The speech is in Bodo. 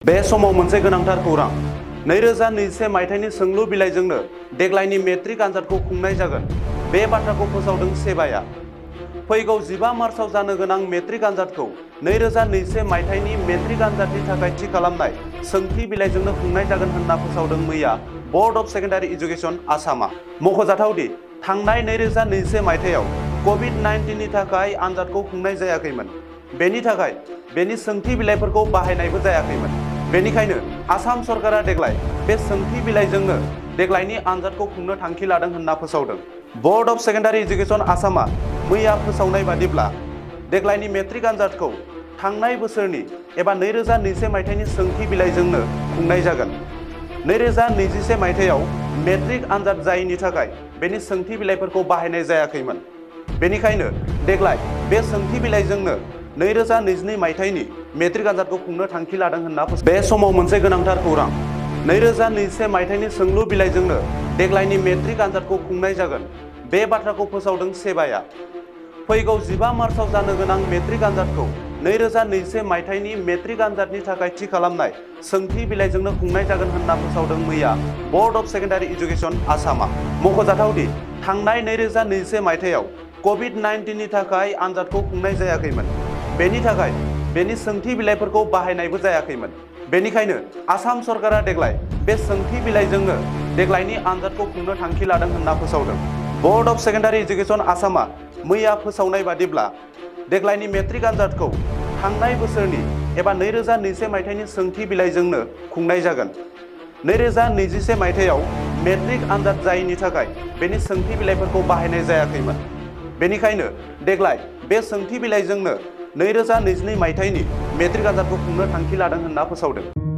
बे समाव मोनसे गोनांथार खौरां 2021 मायथाइनि सोंलु बिलाइजोंनो देग्लायनि मेट्रिक आनजादखौ खुंनाय जागोन। बे बाथ्राखौ फोसावदों सेबाया। फैगौ 15 मार्चआव जानो गोनां मेट्रिक आनजादखौ 2021 मायथाइनि मेट्रिक आनजादनि थाखाय थि खालामनाय सोंथि बिलाइजोंनो खुंनाय जागोन होनना फोसावदों मैया बर्ड अफ सेकेन्डारि एजुकेशन आसामआ। मख'जाथावदि थांनाय 2021 मायथाइयाव कभिड-19 नि थाखाय आनजादखौ खुंनाय जायाखैमोन। बेनि थाखाय बेनि सोंथि बिलाइफोरखौ बाहायनायबो जायाखैमोन। बेनिखायनो आसाम सरकारा देग्लाय बे सोंथि बिलाइजोंनो देग्लायनि आनजादखौ खुंनो थांखि लादों होनना फोसावदों। बर्ड अफ सेकेन्डारि एजुकेशन आसामआ मैया फोसावनाय बादिब्ला देग्लायनि मेट्रिक आनजादखौ थांनाय बोसोरनि एबा 2021 मायथाइनि सोंथि बिलाइजोंनो खुंनाय जागोन। 2021 मायथाइयाव मेट्रिक आनजाद जायैनि थाखाय बेनि सोंथि बिलाइफोरखौ बाहायनाय जायाखैमोन। बेनिखायनो देग्लाय बे सोंथि बिलाइजोंनो 2022 मायथाइनि मेट्रिक आनजादखौ खुंनो थांखि लादों होनना बे समाव मोनसे गोनांथार खौरां 2021 मायथाइनि सोंलु बिलाइजोंनो देग्लायनि मेट्रिक आनजादखौ खुंनाय जागोन। बे बाथ्राखौ फोसावदों सेबाया। फैगौ 15 मार्चआव जानो गोनां मेट्रिक आनजादखौ 2021 मायथाइनि मेट्रिक आनजादनि थाखाय थि खालामनाय सोंथि बिलाइजोंनो खुंनाय जागोन होनना फोसावदों मैया बर्ड अफ सेकेन्डारि एजुकेशन आसामआ। मख'जाथावदि थांनाय 2021 मायथाइयाव कभिड-19 नि थाखाय आनजादखौ खुंनाय जायाखैमोन। बेनि थाखाय बेनि सोंथि बिलाइफोरखौ बाहायनायबो जायाखैमोन। बेनिखायनो आसाम सरकारा देग्लाय बे सोंथि बिलाइजोंनो देग्लायनि आनजादखौ खुंनो थांखि लादों होनना फोसावदों। बर्ड अफ सेकेन्डारि एजुकेशन आसामआ मैया फोसावनाय बादिब्ला देग्लायनि मेट्रिक आनजादखौ थांनाय बोसोरनि एबा 2021 मायथाइनि सोंथि बिलाइजोंनो खुंनाय जागोन। 2021 मायथाइयाव मेट्रिक आनजाद जायैनि थाखाय बेनि सोंथि बिलाइफोरखौ बाहायनाय जायाखैमोन। बेनिखायनो देग्लाय बे सोंथि बिलाइजोंनो 2022 मायथाइनि मेट्रिक आनजादखौ खुंनो थांखि लादों होनना फोसावदों।